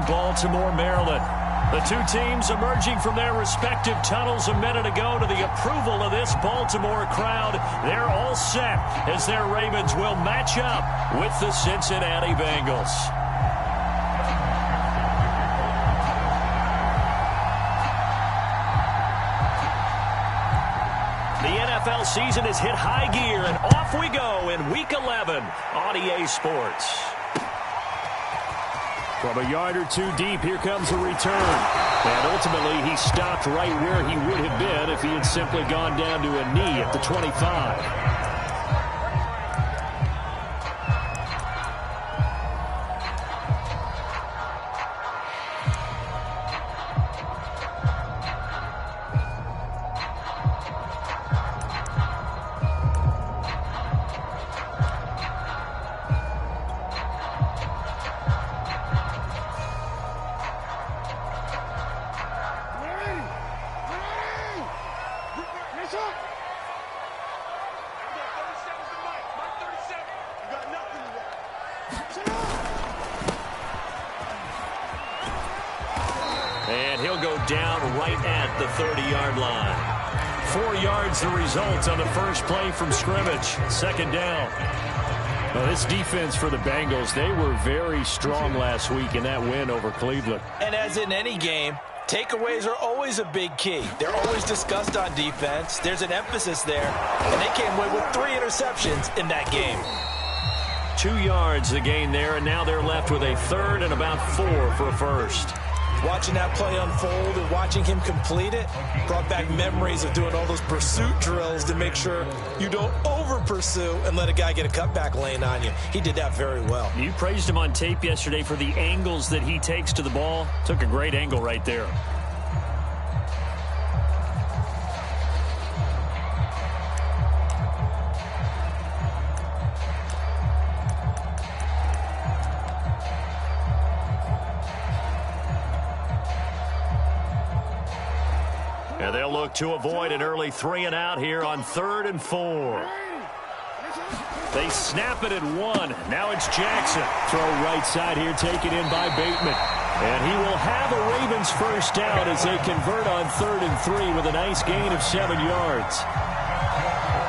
Baltimore, Maryland. The two teams emerging from their respective tunnels a minute ago to the approval of this Baltimore crowd. They're all set as their Ravens will match up with the Cincinnati Bengals. The NFL season has hit high gear, and off we go in Week 11 on EA Sports. From a yard or two deep, here comes a return. And ultimately, he stopped right where he would have been if he had simply gone down to a knee at the 25. And he'll go down right at the 30-yard line. 4 yards the result on the first play from scrimmage. Second down. Well, this defense for the Bengals, they were very strong last week in that win over Cleveland. And as in any game, takeaways are always a big key. They're always discussed on defense. There's an emphasis there. And they came away with 3 interceptions in that game. 2 yards the gain there, and now they're left with a third and about 4 for a first. Watching that play unfold and watching him complete it brought back memories of doing all those pursuit drills to make sure you don't over-pursue and let a guy get a cutback lane on you. He did that very well. You praised him on tape yesterday for the angles that he takes to the ball. Took a great angle right there. And they'll look to avoid an early 3 and out here on 3rd and 4. They snap it at 1. Now it's Jackson. Throw right side here, taken in by Bateman. And he will have a Ravens first down as they convert on 3rd and 3 with a nice gain of 7 yards.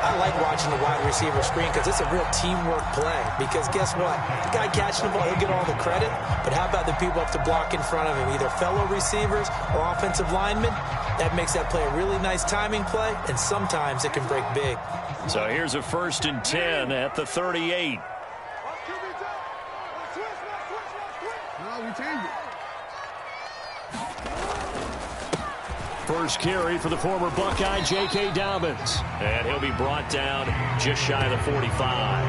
I like watching the wide receiver screen because it's a real teamwork play. Because guess what? The guy catching the ball, he'll get all the credit. But how about the people up to block in front of him, either fellow receivers or offensive linemen? That makes that play a really nice timing play, and sometimes it can break big. So here's a 1st and 10 at the 38. First carry for the former Buckeye, J.K. Dobbins. And he'll be brought down just shy of the 45.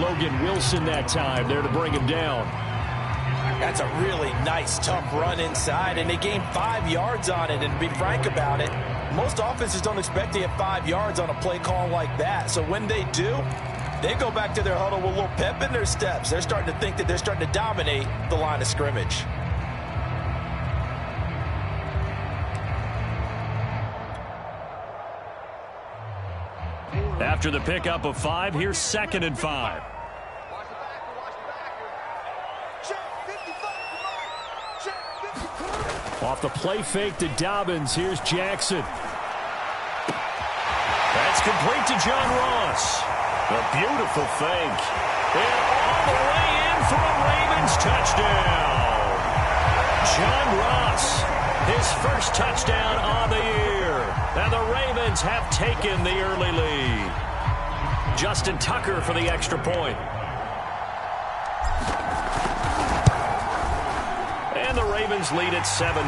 Logan Wilson that time there to bring him down. That's a really nice, tough run inside, and they gained 5 yards on it. And to be frank about it, most offenses don't expect to get 5 yards on a play call like that. So when they do, they go back to their huddle with a little pep in their steps. They're starting to think that they're starting to dominate the line of scrimmage. After the pickup of 5, here's 2nd and 5. Off the play fake to Dobbins. Here's Jackson. That's complete to John Ross. A beautiful fake. And all the way in for a Ravens touchdown. John Ross, his first touchdown on the year. And the Ravens have taken the early lead. Justin Tucker for the extra point. And the Ravens lead at 7-0.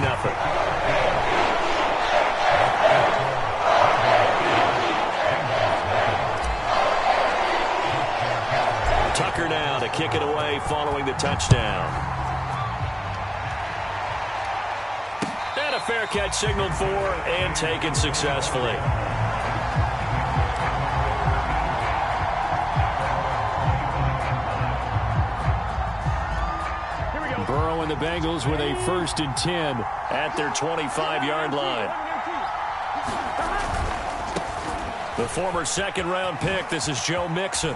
Tucker now to kick it away following the touchdown. And a fair catch signaled for and taken successfully. Burrow and the Bengals with a 1st and 10 at their 25-yard line. The former second-round pick, this is Joe Mixon.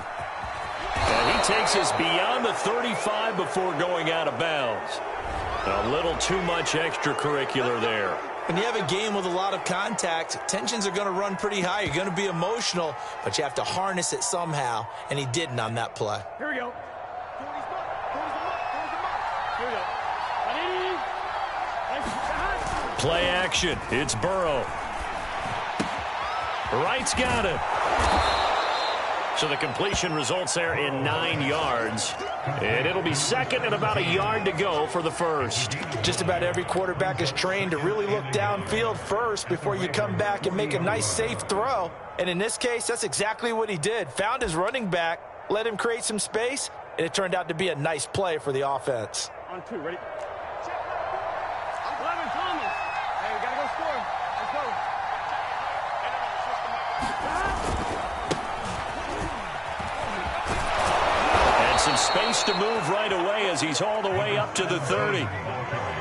And he takes us beyond the 35 before going out of bounds. A little too much extracurricular there. When you have a game with a lot of contact, tensions are going to run pretty high. You're going to be emotional, but you have to harness it somehow, and he didn't on that play. Here we go. Here we go. Play action. It's Burrow. Wright's got it. So the completion results there in 9 yards. And it'll be second and about a yard to go for the first. Just about every quarterback is trained to really look downfield first before you come back and make a nice, safe throw. And in this case, that's exactly what he did. Found his running back, let him create some space, and it turned out to be a nice play for the offense. On 2, ready? 11, Thomas. Hey, we got to go score. Let's go. Some space to move right away as he's all the way up to the 30.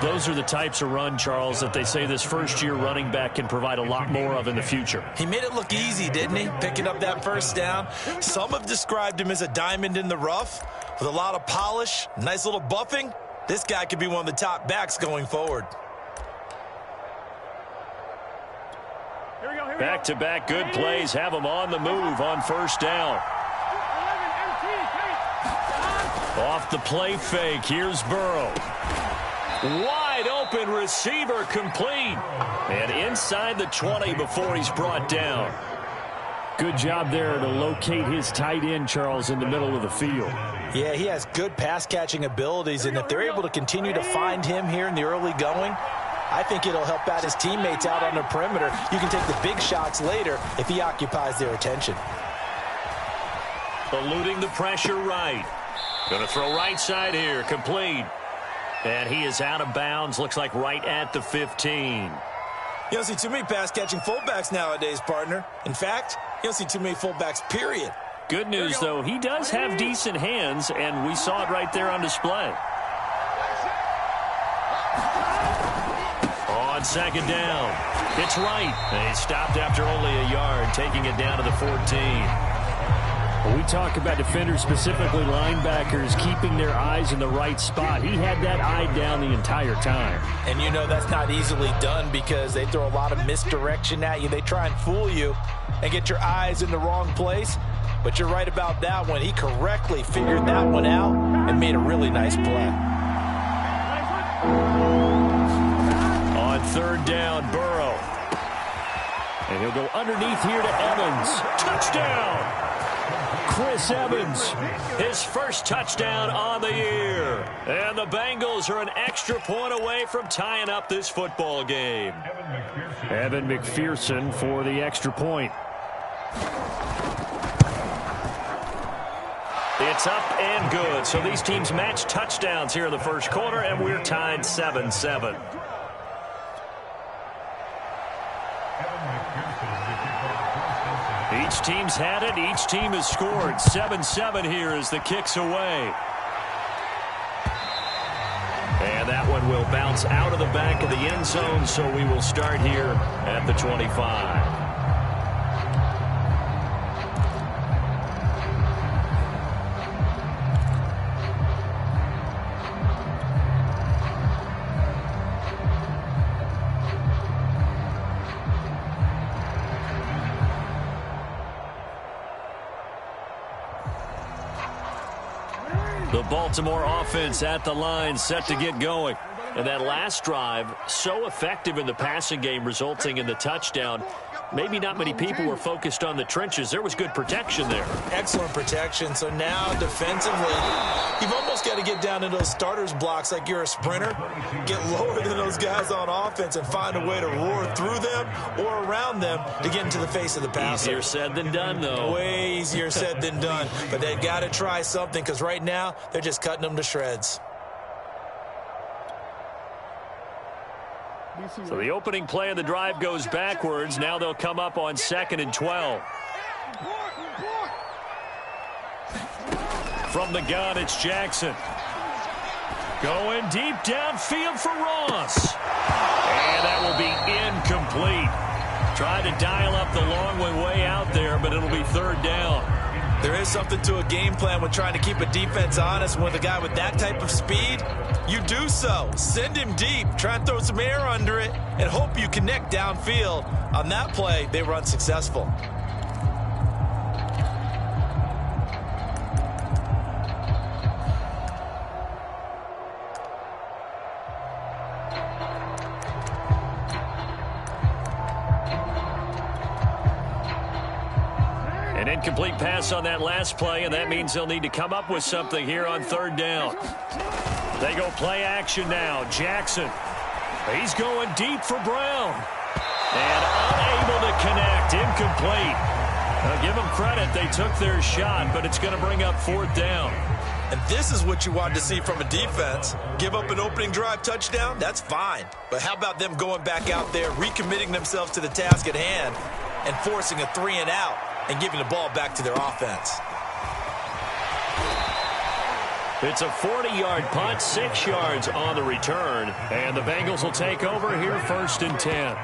Those are the types of run, Charles, that they say this first-year running back can provide a lot more of in the future. He made it look easy, didn't he? Picking up that first down. Some have described him as a diamond in the rough with a lot of polish, nice little buffing. This guy could be one of the top backs going forward. Back-to-back good plays have him on the move on first down. Off the play fake, here's Burrow. Wide open receiver complete. And inside the 20 before he's brought down. Good job there to locate his tight end, Charles, in the middle of the field. Yeah, he has good pass-catching abilities, and if they're able to continue to find him here in the early going, I think it'll help out his teammates out on the perimeter. You can take the big shots later if he occupies their attention. Eluding the pressure right. Going to throw right side here, complete. And he is out of bounds, looks like right at the 15. You don't see too many pass-catching fullbacks nowadays, partner. In fact, you don't see too many fullbacks, period. Good news, though, he does have decent hands, and we saw it right there on display. On second down, it's right. And he stopped after only a yard, taking it down to the 14. We talk about defenders, specifically linebackers, keeping their eyes in the right spot. He had that eye down the entire time. And you know that's not easily done because they throw a lot of misdirection at you. They try and fool you and get your eyes in the wrong place. But you're right about that one. He correctly figured that one out and made a really nice play. On third down, Burrow. And he'll go underneath here to Evans. Touchdown! Chris Evans, his first touchdown on the year. And the Bengals are an extra point away from tying up this football game. Evan McPherson for the extra point. It's up and good. So these teams match touchdowns here in the first quarter, and we're tied 7-7. Each team's had it. Each team has scored. 7-7 here as the kick's away. And that one will bounce out of the back of the end zone, so we will start here at the 25. The Baltimore offense at the line, set to get going. And that last drive, so effective in the passing game, resulting in the touchdown. Maybe not many people were focused on the trenches. There was good protection there. Excellent protection. So now defensively, you've almost got to get down into those starters blocks like you're a sprinter. Get lower than those guys on offense and find a way to roar through them or around them to get into the face of the passer. Easier said than done, though. Way easier said than done. But they've got to try something because right now they're just cutting them to shreds. So the opening play of the drive goes backwards. Now they'll come up on 2nd and 12. From the gun, it's Jackson. Going deep downfield for Ross. And that will be incomplete. Tried to dial up the long way out there, but it'll be third down. There is something to a game plan when trying to keep a defense honest. With a guy with that type of speed, you do so. Send him deep, try and throw some air under it, and hope you connect downfield. On that play, they were unsuccessful. An incomplete pass on that last play, and that means they'll need to come up with something here on third down. They go play action now. Jackson. He's going deep for Brown. And unable to connect. Incomplete. Give them credit. They took their shot, but it's going to bring up fourth down. And this is what you want to see from a defense. Give up an opening drive touchdown, that's fine. But how about them going back out there, recommitting themselves to the task at hand, and forcing a 3-and-out and giving the ball back to their offense? It's a 40-yard punt, 6 yards on the return. And the Bengals will take over here, 1st and 10.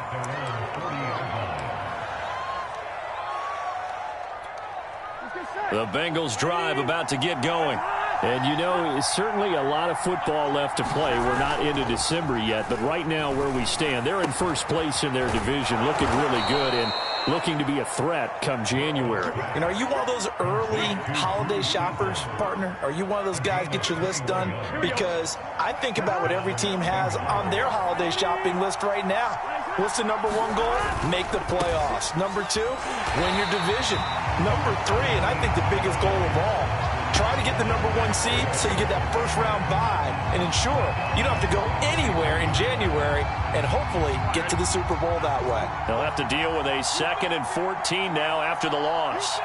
The Bengals drive about to get going. And, you know, it's certainly a lot of football left to play. We're not into December yet, but right now where we stand, they're in first place in their division, looking really good and looking to be a threat come January. You know, are you one of those early holiday shoppers, partner? Are you one of those guys get your list done? Because I think about what every team has on their holiday shopping list right now. What's the number one goal? Make the playoffs. Number 2, win your division. Number 3, and I think the biggest goal of all, try to get the number 1 seed so you get that first round bye and ensure you don't have to go anywhere in January and hopefully get to the Super Bowl that way. They'll have to deal with a 2nd and 14 now after the loss.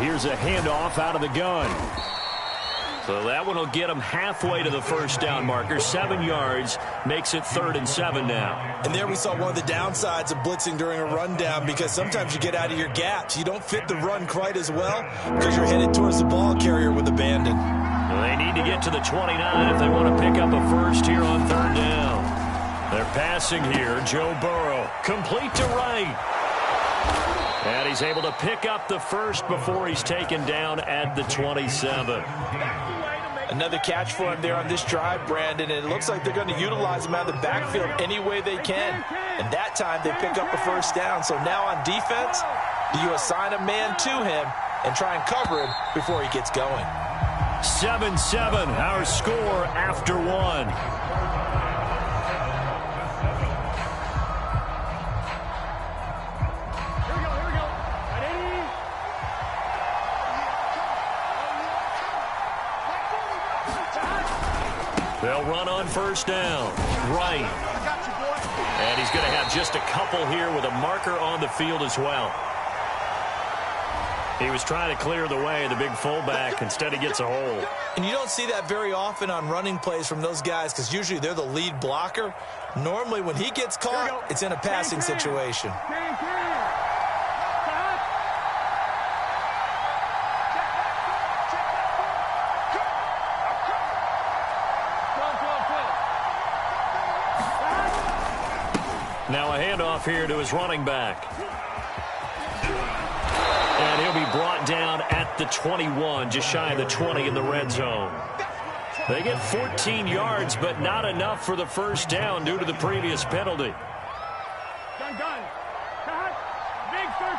Here's a handoff out of the gun. So that one will get them halfway to the first down marker. 7 yards makes it 3rd and 7 now. And there we saw one of the downsides of blitzing during a rundown, because sometimes you get out of your gaps. You don't fit the run quite as well because you're headed towards the ball carrier with abandon. Well, they need to get to the 29 if they want to pick up a first here on 3rd down. They're passing here. Joe Burrow complete to Wright. And he's able to pick up the first before he's taken down at the 27. Another catch for him there on this drive, Brandon, and it looks like they're going to utilize him out of the backfield any way they can. And that time they pick up a first down. So now on defense, do you assign a man to him and try and cover him before he gets going? 7-7, our score after 1. They'll run on first down. Right. And he's going to have just a couple here with a marker on the field as well. He was trying to clear the way, the big fullback. Instead, he gets a hold. And you don't see that very often on running plays from those guys because usually they're the lead blocker. Normally, when he gets caught, it's in a passing situation. Now a handoff here to his running back. And he'll be brought down at the 21, just shy of the 20 in the red zone. They get 14 yards, but not enough for the first down due to the previous penalty. Gun. Cut. Big 13.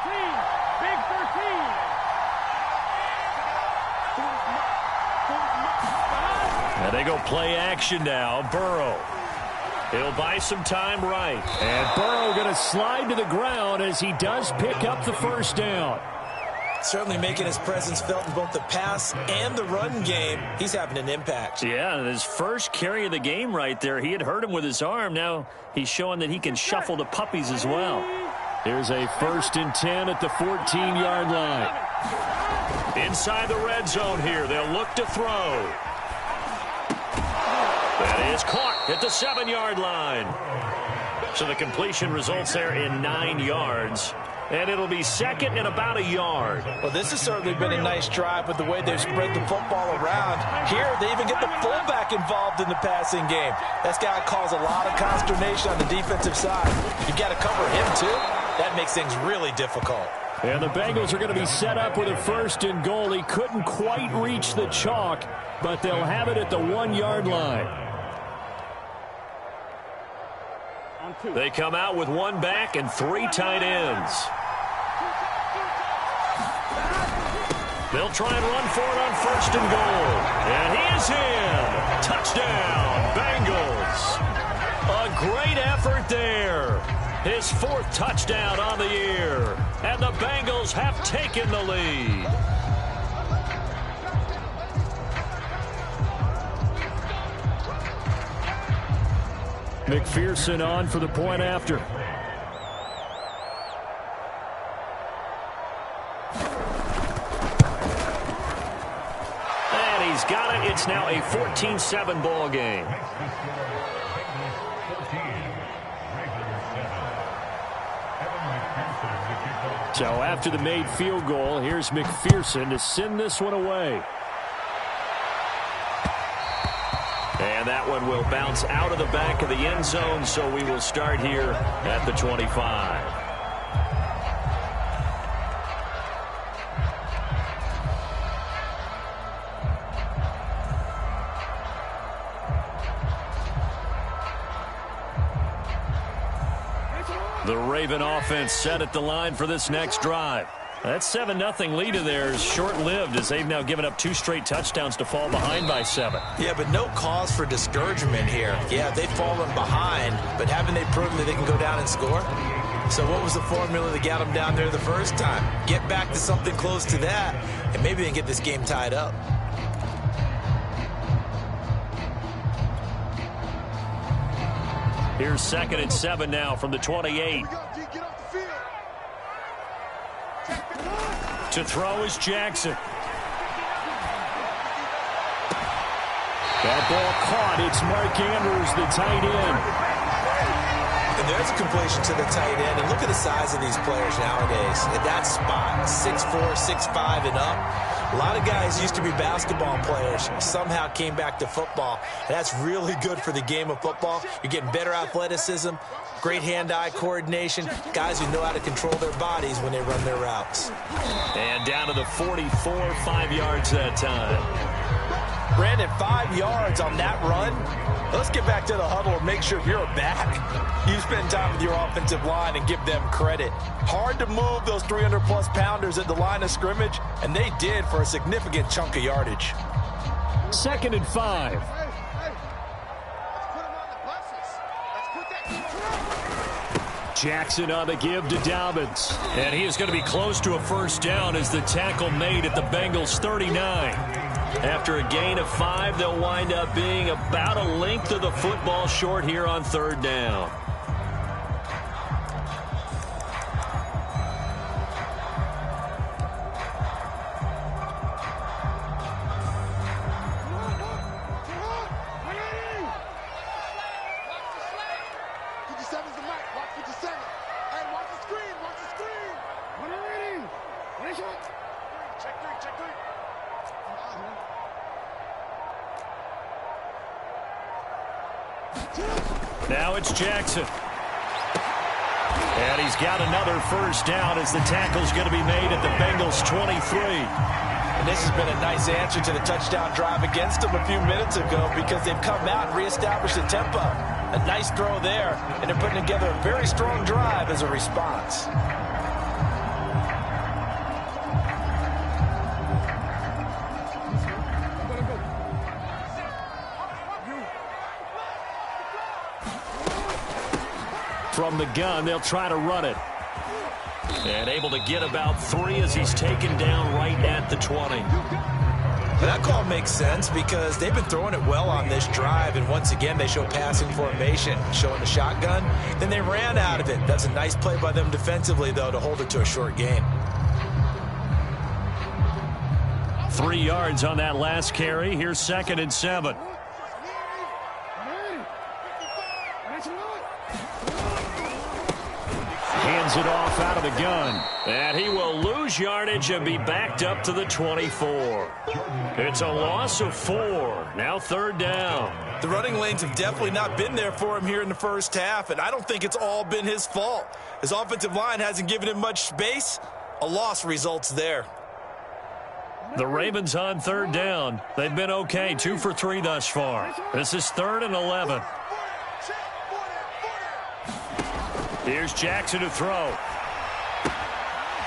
Big 13. And they go play action now. Burrow. He'll buy some time right. And Burrow going to slide to the ground as he does pick up the first down. Certainly making his presence felt in both the pass and the run game. He's having an impact. Yeah, his first carry of the game right there. He had hurt him with his arm. Now he's showing that he can shuffle the puppies as well. Here's a 1st and 10 at the 14-yard line. Inside the red zone here. They'll look to throw. That is caught at the 7-yard line. So the completion results there in 9 yards. And it'll be second and about a yard. Well, this has certainly been a nice drive with the way they've spread the football around. Here, they even get the fullback involved in the passing game. That's got to cause a lot of consternation on the defensive side. You got to cover him, too. That makes things really difficult. And the Bengals are going to be set up with a 1st and goal. He couldn't quite reach the chalk, but they'll have it at the 1-yard line. They come out with 1 back and 3 tight ends. They'll try and run for it on 1st and goal. And he is in. Touchdown, Bengals. A great effort there. His 4th touchdown on the year. And the Bengals have taken the lead. McPherson on for the point after. And he's got it. It's now a 14-7 ball game. So after the made field goal, here's McPherson to send this one away. And that one will bounce out of the back of the end zone, so we will start here at the 25. The Raven offense set at the line for this next drive. That 7-0 lead of theirs short-lived as they've now given up 2 straight touchdowns to fall behind by 7. Yeah, but no cause for discouragement here. Yeah, they've fallen behind, but haven't they proven that they can go down and score? So what was the formula that got them down there the first time? Get back to something close to that, and maybe they can get this game tied up. Here's 2nd and 7 now from the 28. To throw is Jackson. That ball caught. It's Mark Andrews, the tight end. And there's a completion to the tight end. And look at the size of these players nowadays. At that spot, 6'4", 6'5", and up. A lot of guys used to be basketball players, somehow came back to football. And that's really good for the game of football. You're getting better athleticism, great hand-eye coordination, guys who know how to control their bodies when they run their routes. And down to the 44, 5 yards that time. Brandon, 5 yards on that run. Let's get back to the huddle and make sure you're back. You spend time with your offensive line and give them credit. Hard to move those 300-plus pounders at the line of scrimmage, and they did for a significant chunk of yardage. 2nd and 5. Jackson on the give to Dobbins. And he is going to be close to a 1st down as the tackle made at the Bengals 39. After a gain of 5, they'll wind up being about a length of the football short here on 3rd down. Now it's Jackson. And he's got another 1st down as the tackle's going to be made at the Bengals 23. And this has been a nice answer to the touchdown drive against them a few minutes ago because they've come out and reestablished the tempo. A nice throw there, and they're putting together a very strong drive as a response. From the gun, they'll try to run it. And able to get about 3 as he's taken down right at the 20. And that call makes sense because they've been throwing it well on this drive, and once again they show passing formation, showing the shotgun. Then they ran out of it. That's a nice play by them defensively, though, to hold it to a short gain. 3 yards on that last carry. Here's 2nd and 7. Hands hands it off out of the gun. And he will lose yardage and be backed up to the 24. It's a loss of 4. Now third down. The running lanes have definitely not been there for him here in the first half, and I don't think it's all been his fault. His offensive line hasn't given him much space. A loss results there. The Ravens on third down. They've been okay, 2 for 3 thus far. This is 3rd and 11. Here's Jackson to throw.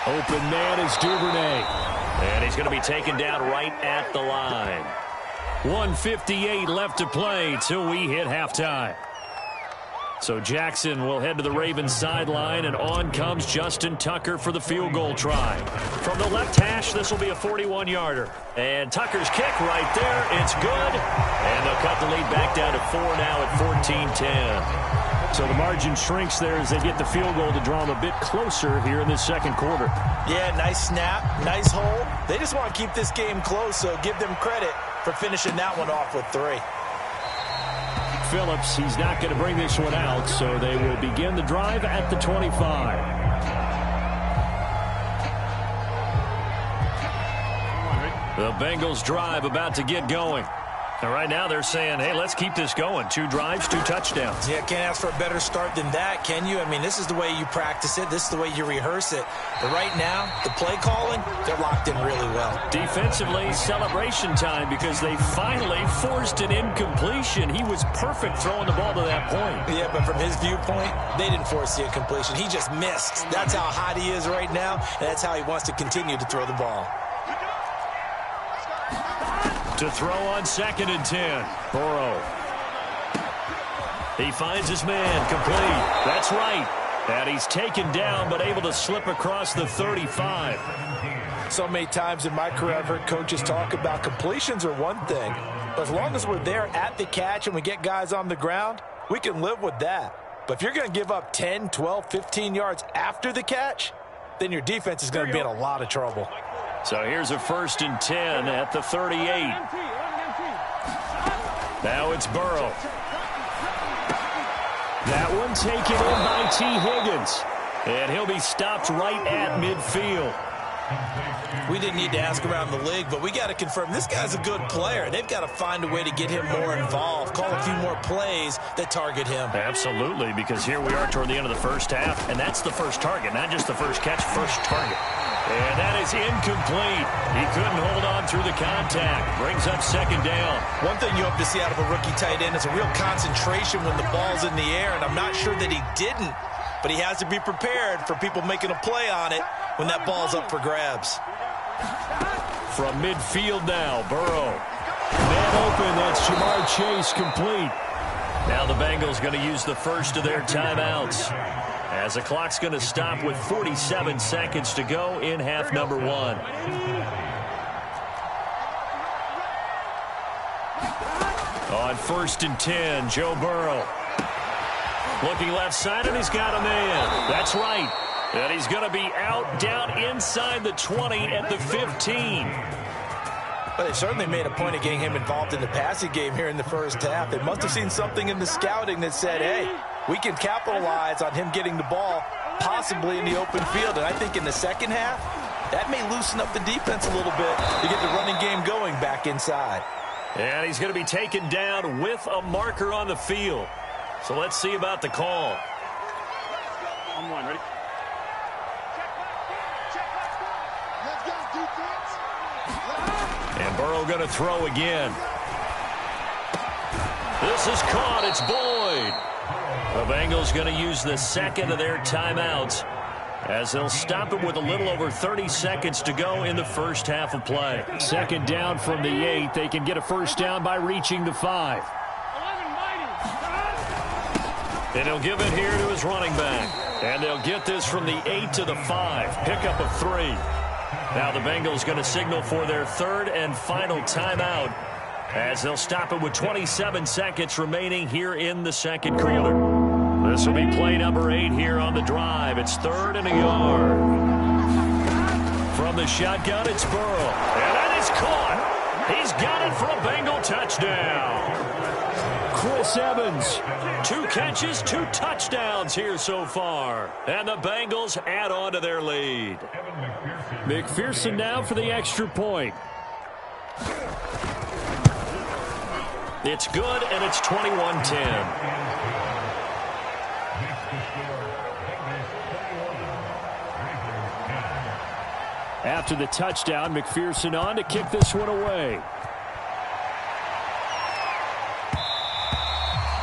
Open man is Duvernay. And he's going to be taken down right at the line. 1:58 left to play till we hit halftime. So Jackson will head to the Ravens sideline, and on comes Justin Tucker for the field goal try. From the left hash, this will be a 41-yarder. And Tucker's kick right there. It's good. And they'll cut the lead back down to 4 now at 14-10. So the margin shrinks there as they get the field goal to draw them a bit closer here in this second quarter. Yeah, nice snap, nice hold. They just want to keep this game close, so give them credit for finishing that one off with 3. Phillips, he's not going to bring this one out, so they will begin the drive at the 25. The Bengals drive about to get going. And right now they're saying, hey, let's keep this going. 2 drives, 2 touchdowns. Yeah, can't ask for a better start than that, can you? I mean, this is the way you practice it. This is the way you rehearse it. But right now, the play calling, they're locked in really well. Defensively, celebration time because they finally forced an incompletion. He was perfect throwing the ball to that point. Yeah, but from his viewpoint, they didn't force the incompletion. He just missed. That's how hot he is right now, and that's how he wants to continue to throw the ball. To throw on 2nd and 10. Burrow. He finds his man complete. That's right. And he's taken down but able to slip across the 35. So many times in my career I've heard coaches talk about completions are one thing. But as long as we're there at the catch and we get guys on the ground, we can live with that. But if you're going to give up 10, 12, 15 yards after the catch, then your defense is going to be in a lot of trouble. So here's a 1st and 10 at the 38. Now it's Burrow. That one taken in by T. Higgins. And he'll be stopped right at midfield. We didn't need to ask around the league, but we got to confirm this guy's a good player. They've got to find a way to get him more involved, call a few more plays that target him. Absolutely, because here we are toward the end of the first half, and that's the first target, not just the first catch, first target. And that is incomplete. He couldn't hold on through the contact. Brings up 2nd down. One thing you hope to see out of a rookie tight end is a real concentration when the ball's in the air, and I'm not sure that he didn't, but he has to be prepared for people making a play on it when that ball's up for grabs. From midfield now, Burrow. Man open, that's Jamar Chase complete. Now the Bengals going to use the first of their timeouts, as the clock's going to stop with 47 seconds to go in half number 1. On 1st and 10, Joe Burrow. Looking left side, and he's got a man. That's right. And he's going to be out down inside the 20 at the 15. But they certainly made a point of getting him involved in the passing game here in the first half. They must have seen something in the scouting that said, hey, we can capitalize on him getting the ball possibly in the open field. And I think in the second half, that may loosen up the defense a little bit to get the running game going back inside. And he's going to be taken down with a marker on the field. So let's see about the call. On 1, ready? And Burrow going to throw again. This is caught. It's Boyd. The Bengals going to use the second of their timeouts, as they'll stop it with a little over 30 seconds to go in the first half of play. 2nd down from the 8. They can get a first down by reaching the 5. And he'll give it here to his running back. And they'll get this from the 8 to the 5. Pickup of 3. Now the Bengals going to signal for their 3rd and final timeout, as they'll stop it with 27 seconds remaining here in the second quarter. This will be play number 8 here on the drive. It's 3rd and a yard. From the shotgun, it's Burrow. And that is caught. He's got it for a Bengal touchdown. Chris Evans. 2 catches, 2 touchdowns here so far. And the Bengals add on to their lead. McPherson now for the extra point. It's good, and it's 21-10. After the touchdown, McPherson on to kick this one away.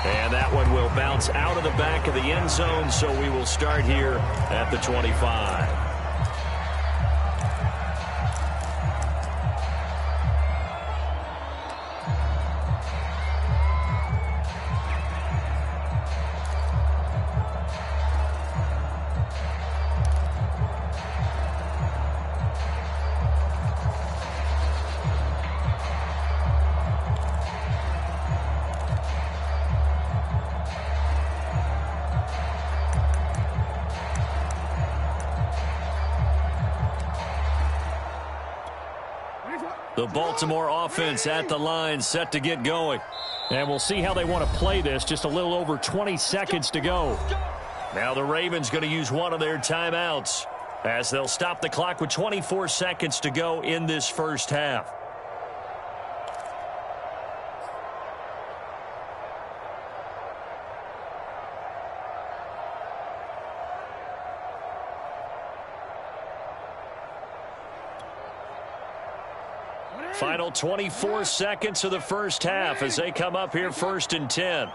And that one will bounce out of the back of the end zone, so we will start here at the 25. The Baltimore offense at the line, set to get going. And we'll see how they want to play this. Just a little over 20 seconds to go. Now the Ravens going to use one of their timeouts as they'll stop the clock with 24 seconds to go in this first half. Final 24 seconds of the first half as they come up here 1st and 10.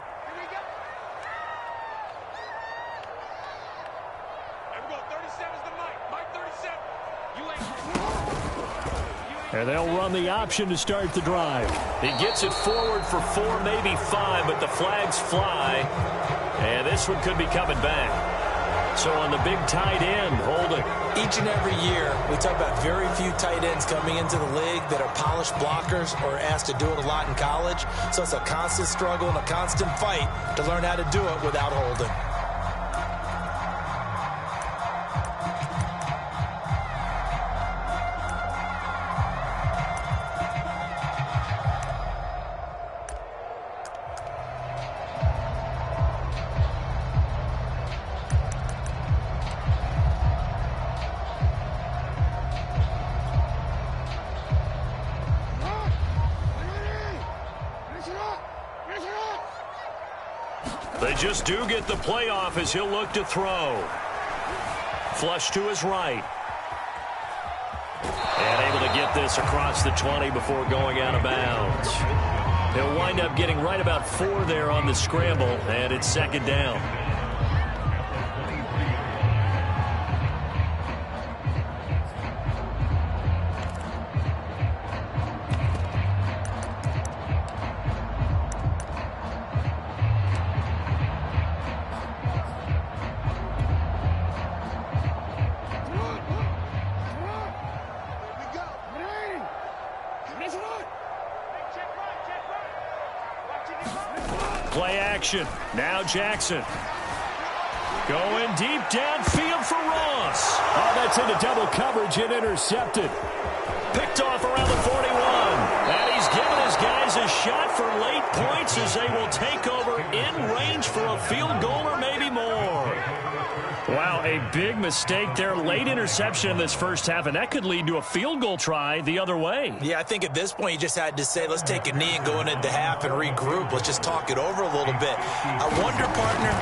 And they'll run the option to start the drive. He gets it forward for 4, maybe 5, but the flags fly. And this one could be coming back. So on the big tight end, holding. Each and every year, we talk about very few tight ends coming into the league that are polished blockers or asked to do it a lot in college. So it's a constant struggle and a constant fight to learn how to do it without holding. They just do get the playoff as he'll look to throw. Flush to his right. And able to get this across the 20 before going out of bounds. He'll wind up getting right about 4 there on the scramble, and it's 2nd down. Play action. Now Jackson. Going deep downfield for Ross. Oh, that's into double coverage and intercepted. Picked off around the 41. And he's given his guys a shot for late points as they will take over in range for a field goal or maybe more. Wow, a big mistake there. Late interception in this first half, and that could lead to a field goal try the other way. Yeah, I think at this point you just had to say, let's take a knee and go into half and regroup. Let's just talk it over a little bit. I wonder, partner,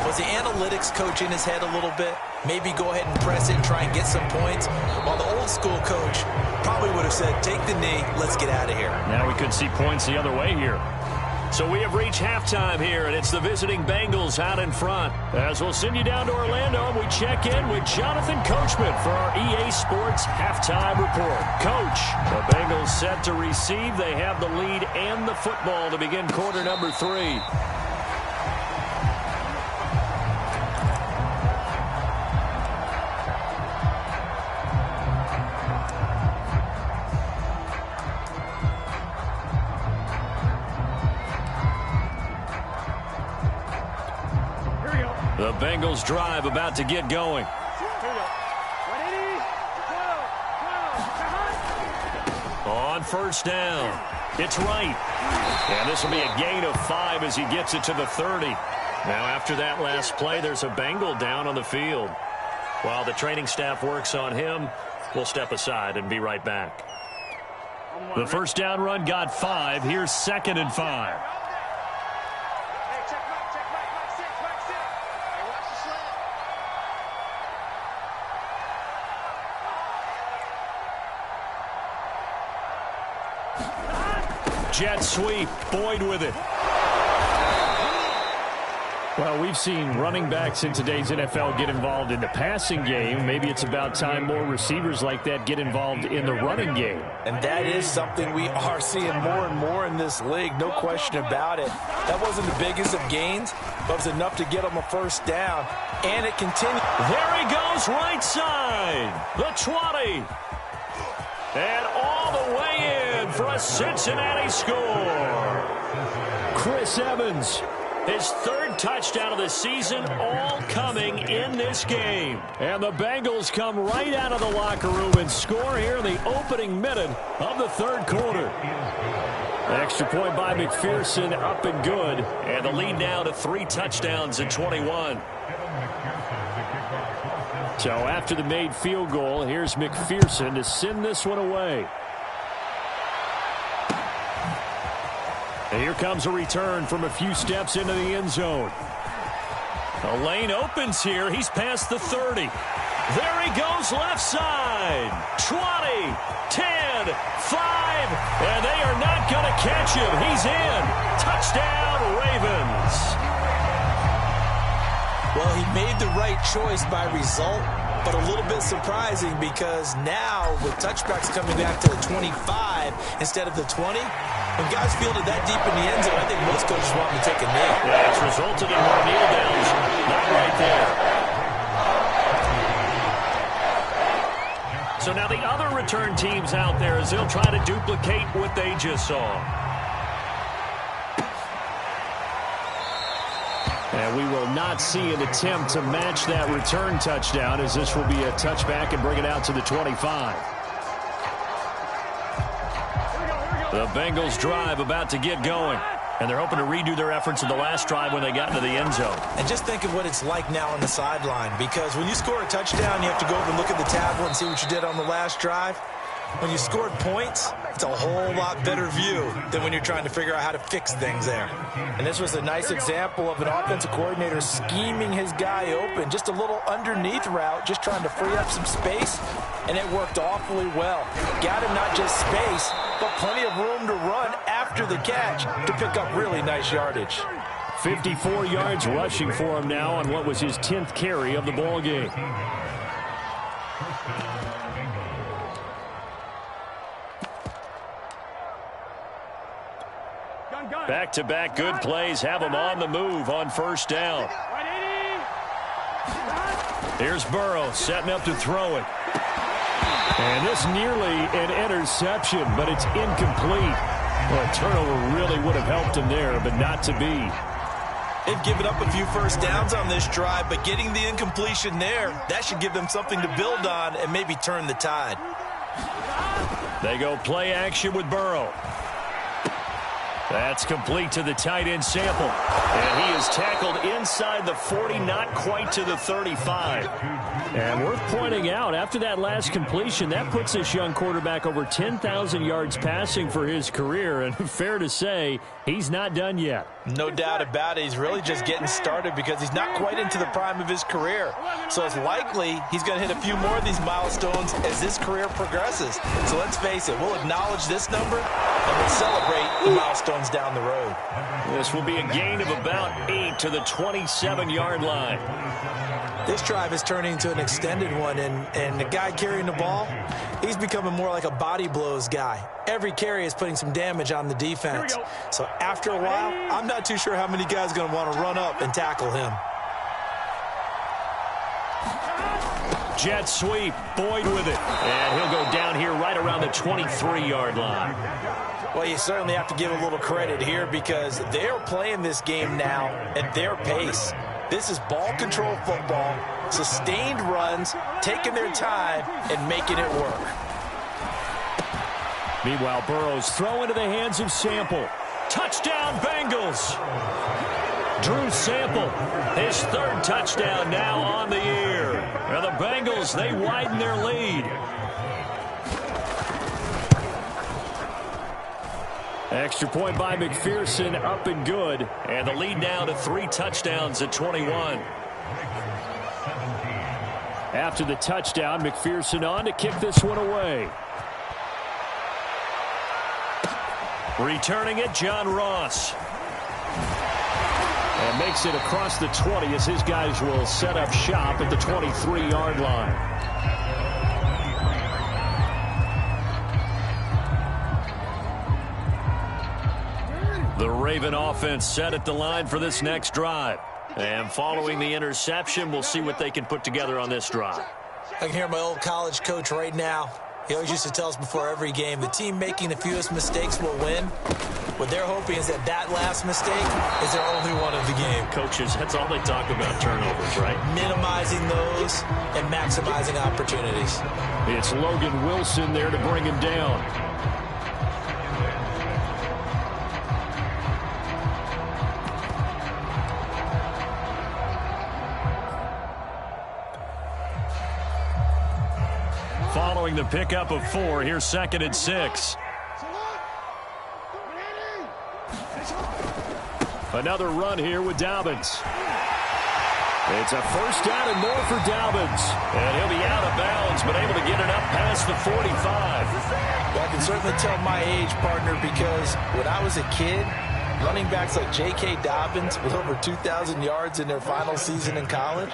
was the analytics coach in his head a little bit? Maybe go ahead and press it and try and get some points. While the old school coach probably would have said, take the knee, let's get out of here. Now we could see points the other way here. So we have reached halftime here, and it's the visiting Bengals out in front. As we'll send you down to Orlando, we check in with Jonathan Coachman for our EA Sports Halftime Report. Coach, the Bengals set to receive. They have the lead and the football to begin quarter number 3. The Bengals drive about to get going. On first down, it's Wright. And this will be a gain of 5 as he gets it to the 30. Now, after that last play, there's a Bengal down on the field. While the training staff works on him, we'll step aside and be right back. The first down run got 5. Here's 2nd and 5. Jet sweep. Boyd with it. Well, we've seen running backs in today's NFL get involved in the passing game. Maybe it's about time more receivers like that get involved in the running game. And that is something we are seeing more and more in this league, no question about it. That wasn't the biggest of gains, but it was enough to get them a first down. And it continued. There he goes, right side. The 20. And all the way in for a Cincinnati score. Chris Evans, his 3rd touchdown of the season, all coming in this game. And the Bengals come right out of the locker room and score here in the opening minute of the 3rd quarter. Extra point by McPherson, up and good. And the lead now to 3 touchdowns in 21. So after the made field goal, here's McPherson to send this one away. And here comes a return from a few steps into the end zone. The lane opens here. He's past the 30. There he goes left side. 20, 10, 5. And they are not going to catch him. He's in. Touchdown, Ravens. Well, he made the right choice by result, but a little bit surprising because now with touchbacks coming back to the 25 instead of the 20, when guys fielded that deep in the end zone, I think most coaches want him to take a knee. Yeah, it's resulted in more kneel downs. Not right there. So now the other return teams out there as they'll try to duplicate what they just saw. And we will not see an attempt to match that return touchdown as this will be a touchback and bring it out to the 25. The Bengals drive about to get going. And they're hoping to redo their efforts in the last drive when they got into the end zone. And just think of what it's like now on the sideline. Because when you score a touchdown, you have to go over and look at the tablet and see what you did on the last drive. When you scored points, it's a whole lot better view than when you're trying to figure out how to fix things there. And this was a nice example of an offensive coordinator scheming his guy open. Just a little underneath route, just trying to free up some space, and it worked awfully well. Got him not just space, but plenty of room to run after the catch to pick up really nice yardage. 54 yards rushing for him now on what was his 10th carry of the ball game. Back-to-back good plays have him on the move on first down. Here's Burrow setting up to throw it. And this nearly an interception, but it's incomplete. Well, a turnover really would have helped him there, but not to be. They've given up a few first downs on this drive, but getting the incompletion there, that should give them something to build on and maybe turn the tide. They go play action with Burrow. That's complete to the tight end Sample. And he is tackled inside the 40, not quite to the 35. And worth pointing out, after that last completion, that puts this young quarterback over 10,000 yards passing for his career. And fair to say, he's not done yet. No doubt about it. He's really just getting started because he's not quite into the prime of his career. So it's likely he's going to hit a few more of these milestones as his career progresses. So let's face it, we'll acknowledge this number and we'll celebrate the milestones down the road. This will be a gain of about 8 to the 27-yard line. This drive is turning into an extended one, and the guy carrying the ball, he's becoming more like a body blows guy. Every carry is putting some damage on the defense. So after a while, I'm not too sure how many guys are going to want to run up and tackle him. Jet sweep, Boyd with it. And he'll go down here right around the 23-yard line. Well, you certainly have to give a little credit here because they're playing this game now at their pace. This is ball control football, sustained runs, taking their time, and making it work. Meanwhile, Burrow's throw into the hands of Sample. Touchdown, Bengals! Drew Sample, his third touchdown now on the year. Now the Bengals, they widen their lead. Extra point by McPherson, up and good. And the lead now to 3 touchdowns at 21. After the touchdown, McPherson on to kick this one away. Returning it, John Ross. And makes it across the 20 as his guys will set up shop at the 23-yard line. The Raven offense set at the line for this next drive. And following the interception, we'll see what they can put together on this drive. I can hear my old college coach right now. He always used to tell us before every game, the team making the fewest mistakes will win. What they're hoping is that that last mistake is their only one of the game. Coaches, that's all they talk about, turnovers, right? Minimizing those and maximizing opportunities. It's Logan Wilson there to bring him down. Following the pickup of 4, here's 2nd and 6. Another run here with Dobbins. It's a first down and more for Dobbins. And he'll be out of bounds, but able to get it up past the 45. Well, I can certainly tell my age, partner, because when I was a kid, running backs like J.K. Dobbins with over 2,000 yards in their final season in college,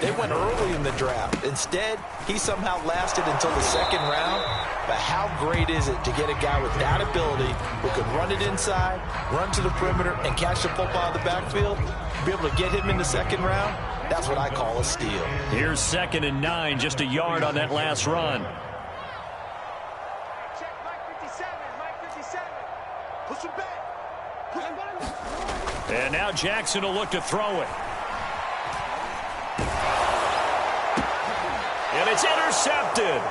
they went early in the draft. Instead, he somehow lasted until the 2nd round. But how great is it to get a guy with that ability who can run it inside, run to the perimeter, and catch the football out of the backfield? Be able to get him in the 2nd round? That's what I call a steal. Here's 2nd and 9, just a yard on that last run. Check Mike 57, Mike 57. Push him back. Push him back. And now Jackson will look to throw it. And it's intercepted.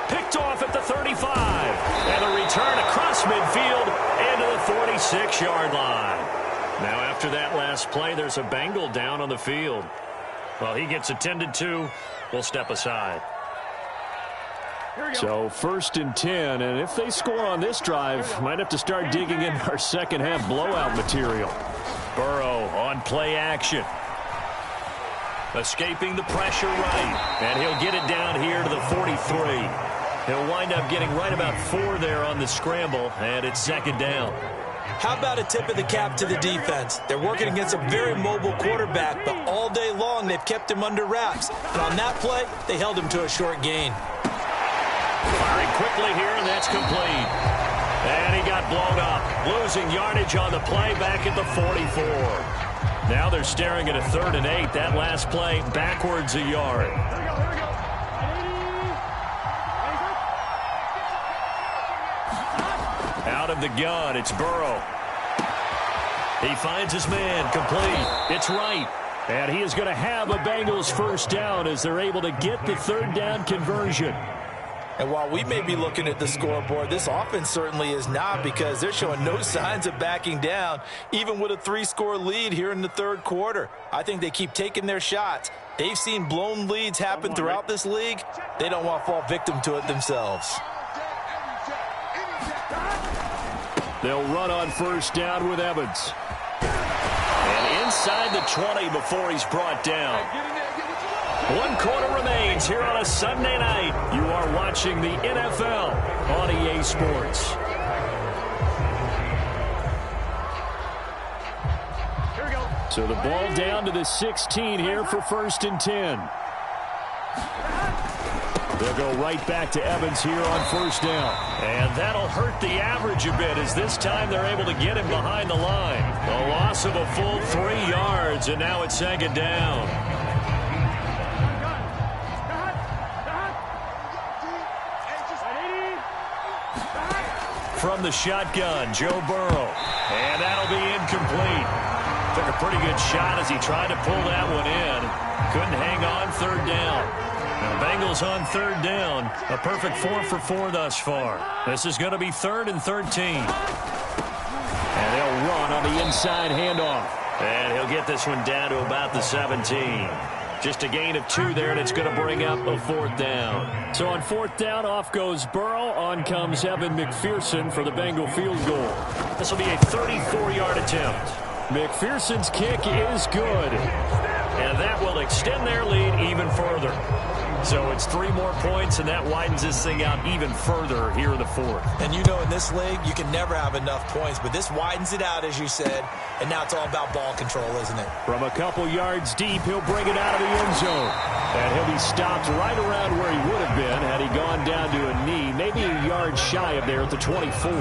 Picked off at the 35. And a return across midfield into the 46-yard line. Now after that last play, there's a Bengal down on the field. Well, he gets attended to. We'll step aside. So 1st and 10, and if they score on this drive, might have to start digging in our second-half blowout material. Burrow on play action. Escaping the pressure right, and he'll get it down here to the 43. He'll wind up getting right about 4 there on the scramble, and it's 2nd down. How about a tip of the cap to the defense? They're working against a very mobile quarterback, but all day long they've kept him under wraps. And on that play, they held him to a short gain. Firing quickly here, and that's complete. And he got blown up, losing yardage on the play back at the 44. Now they're staring at a 3rd and 8. That last play backwards a yard. Out of the gun, it's Burrow. He finds his man, complete. It's right. And he is going to have a Bengals first down as they're able to get the 3rd down conversion. And while we may be looking at the scoreboard, this offense certainly is not, because they're showing no signs of backing down, even with a 3-score lead here in the 3rd quarter. I think they keep taking their shots. They've seen blown leads happen throughout this league. They don't want to fall victim to it themselves. They'll run on first down with Evans. And inside the 20 before he's brought down. 1 quarter remains here on a Sunday night. You are watching the NFL on EA Sports. Here we go. So the ball down to the 16 here for 1st and 10. They'll go right back to Evans here on first down. And that'll hurt the average a bit, as this time they're able to get him behind the line. A loss of a full 3 yards, and now it's 2nd down. From the shotgun, Joe Burrow. And that'll be incomplete. Took a pretty good shot as he tried to pull that one in. Couldn't hang on 3rd down. The Bengals on third down. A perfect 4 for 4 thus far. This is going to be 3rd and 13. And they'll run on the inside handoff. And he'll get this one down to about the 17. Just a gain of 2 there, and it's going to bring up a 4th down. So on 4th down, off goes Burrow. On comes Evan McPherson for the Bengal field goal. This will be a 34-yard attempt. McPherson's kick is good. And that will extend their lead even further. So it's 3 more points, and that widens this thing out even further here in the 4th. And you know in this league, you can never have enough points, but this widens it out, as you said, and now it's all about ball control, isn't it? From a couple yards deep, he'll bring it out of the end zone. And he'll be stopped right around where he would have been had he gone down to a knee, maybe a yard shy of there at the 24.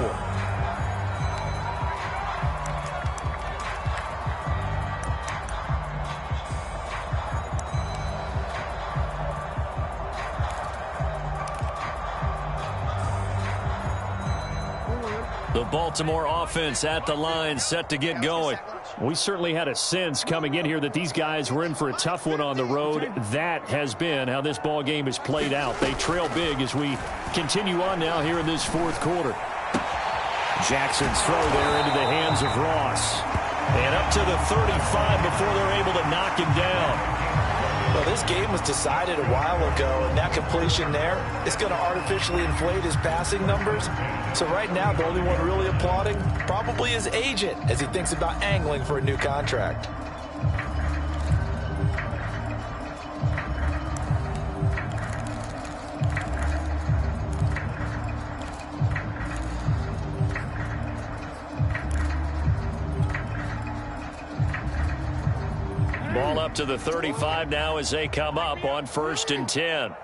The Baltimore offense at the line, set to get going. We certainly had a sense coming in here that these guys were in for a tough one on the road. That has been how this ball game has played out. They trail big as we continue on now here in this 4th quarter. Jackson's throw there into the hands of Ross. And up to the 35 before they're able to knock him down. Well, this game was decided a while ago, and that completion there is going to artificially inflate his passing numbers. So right now, the only one really applauding probably his agent as he thinks about angling for a new contract. Ball up to the 35 now as they come up on 1st and 10.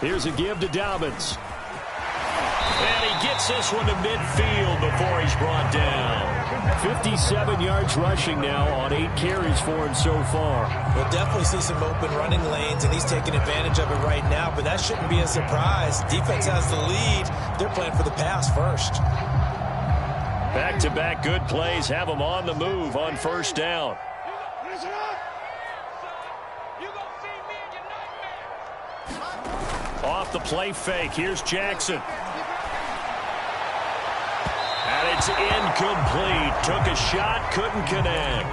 Here's a give to Dobbins. And he gets this one to midfield before he's brought down. 57 yards rushing now on 8 carries for him so far. We'll definitely see some open running lanes, and he's taking advantage of it right now, but that shouldn't be a surprise. Defense has the lead. They're playing for the pass first. Back-to-back good plays have them on the move on 1st down. Off the play fake. Here's Jackson. And it's incomplete. Took a shot, couldn't connect.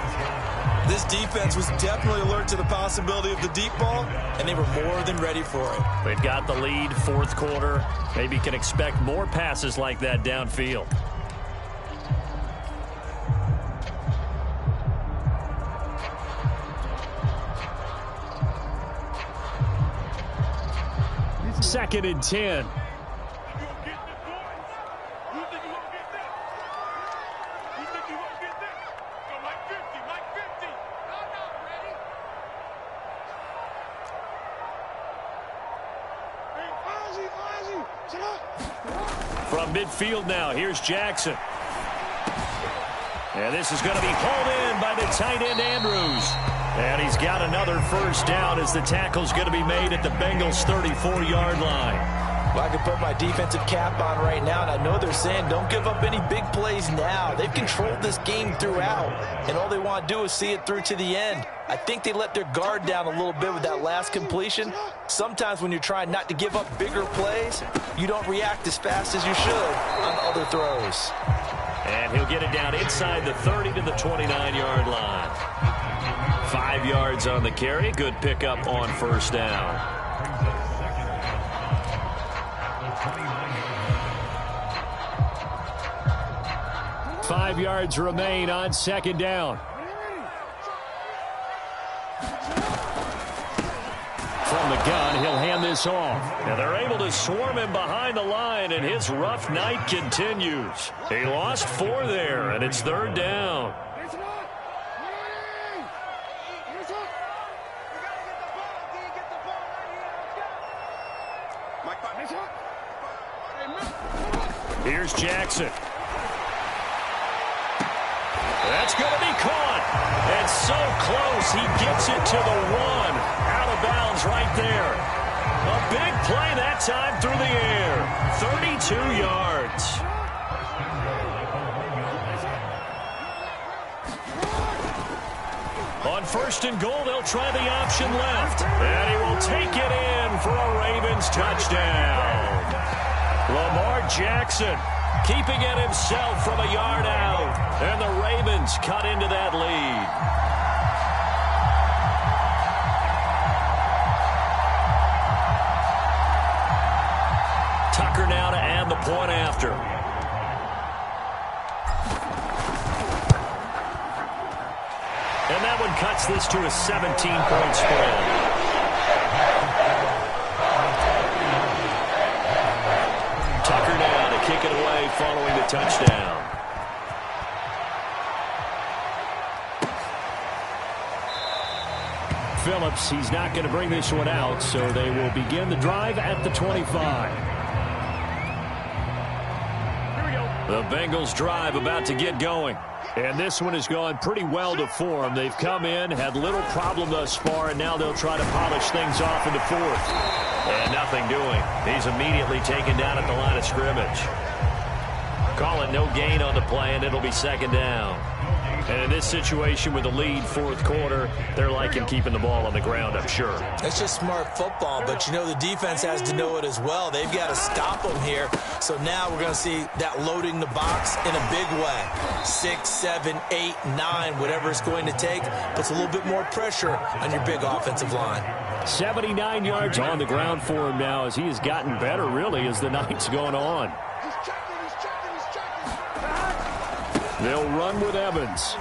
This defense was definitely alert to the possibility of the deep ball, and they were more than ready for it. They've got the lead, 4th quarter. Maybe can expect more passes like that downfield. Second and 10. From midfield now, here's Jackson. And this is going to be pulled in by the tight end Andrews. And he's got another 1st down as the tackle's going to be made at the Bengals' 34-yard line. Well, I can put my defensive cap on right now, and I know they're saying don't give up any big plays now. They've controlled this game throughout, and all they want to do is see it through to the end. I think they let their guard down a little bit with that last completion. Sometimes when you're trying not to give up bigger plays, you don't react as fast as you should on other throws. And he'll get it down inside the 30 to the 29-yard line. 5 yards on the carry. Good pickup on 1st down. Five yards remain on 2nd down. From the gun, he'll hand this off. And they're able to swarm him behind the line, and his rough night continues. He lost 4 there, and it's 3rd down. Here's Jackson. That's going to be caught. And so close, he gets it to the 1. Out of bounds right there. A big play that time through the air. 32 yards. first and goal. They'll try the option left. And he will take it in for a Ravens touchdown. Lamar Jackson keeping it himself from a yard out. And the Ravens cut into that lead. Tucker now to add the point after. And that one cuts this to a 17-point spread. Tucker now to kick it away following the touchdown. Phillips, he's not going to bring this one out, so they will begin the drive at the 25. The Bengals drive about to get going. And this one has gone pretty well to form. They've come in, had little problem thus far, and now they'll try to polish things off in the fourth. And nothing doing. He's immediately taken down at the line of scrimmage. Call it no gain on the play, and it'll be second down. And in this situation with the lead fourth quarter, they're liking keeping the ball on the ground, I'm sure. It's just smart football, but you know the defense has to know it as well. They've got to stop them here. So now we're going to see that loading the box in a big way. 6, 7, 8, 9, whatever it's going to take, puts a little bit more pressure on your big offensive line. 79 yards on the ground for him now as he has gotten better, really, as the night's going on. They'll run with Evans.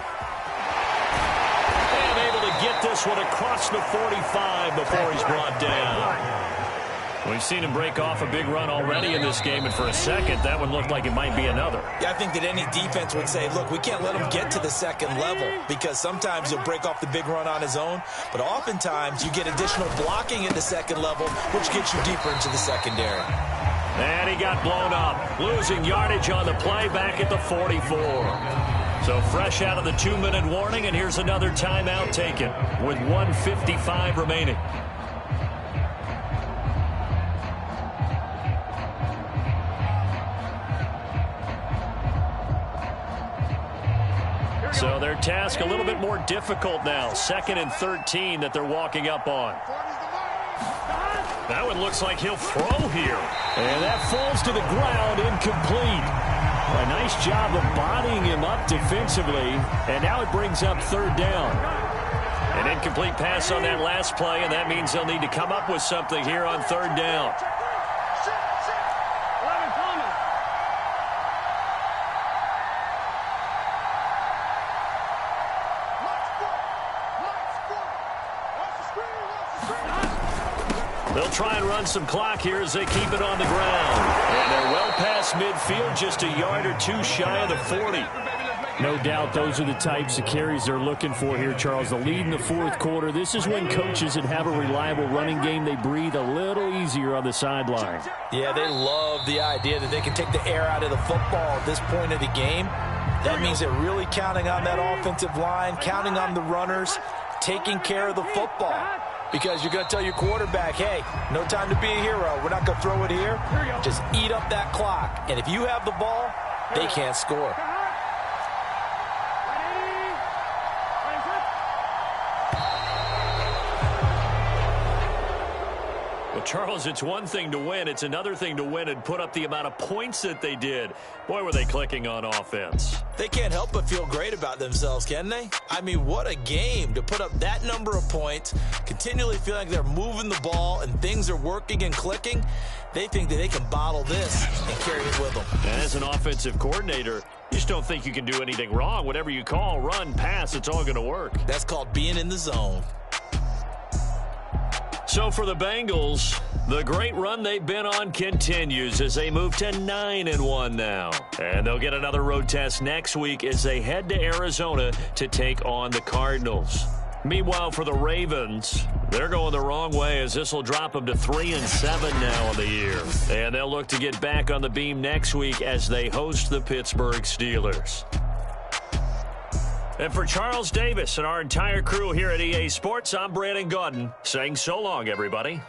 And able to get this one across the 45 before he's brought down. We've seen him break off a big run already in this game, and for a second, that one looked like it might be another. Yeah, I think that any defense would say, look, we can't let him get to the second level because sometimes he'll break off the big run on his own, but oftentimes you get additional blocking at the second level, which gets you deeper into the secondary. And he got blown up, losing yardage on the play back at the 44. So fresh out of the 2-minute warning, and here's another timeout taken with 1:55 remaining. So their task a little bit more difficult now. 2nd and 13 that they're walking up on. That one looks like he'll throw here. And that falls to the ground, incomplete. A nice job of bodying him up defensively. And now it brings up third down. An incomplete pass on that last play, and that means they'll need to come up with something here on third down. They'll try and run some clock here as they keep it on the ground. And they're well past midfield, just a yard or two shy of the 40. No doubt those are the types of carries they're looking for here, Charles. The lead in the fourth quarter. This is when coaches that have a reliable running game, they breathe a little easier on the sideline. Yeah, they love the idea that they can take the air out of the football at this point of the game. That means they're really counting on that offensive line, counting on the runners, taking care of the football. Because you're going to tell your quarterback, hey, no time to be a hero. We're not going to throw it here. Just eat up that clock. And if you have the ball, they can't score. Well, Charles, it's one thing to win. It's another thing to win and put up the amount of points that they did. Boy, were they clicking on offense. They can't help but feel great about themselves, can they? I mean, what a game to put up that number of points, continually feel like they're moving the ball and things are working and clicking. They think that they can bottle this and carry it with them. And as an offensive coordinator, you just don't think you can do anything wrong. Whatever you call, run, pass, it's all going to work. That's called being in the zone. So for the Bengals, the great run they've been on continues as they move to 9-1 now. And they'll get another road test next week as they head to Arizona to take on the Cardinals. Meanwhile, for the Ravens, they're going the wrong way as this will drop them to 3-7 now on the year. And they'll look to get back on the beam next week as they host the Pittsburgh Steelers. And for Charles Davis and our entire crew here at EA Sports, I'm Brandon Gaudin saying so long, everybody.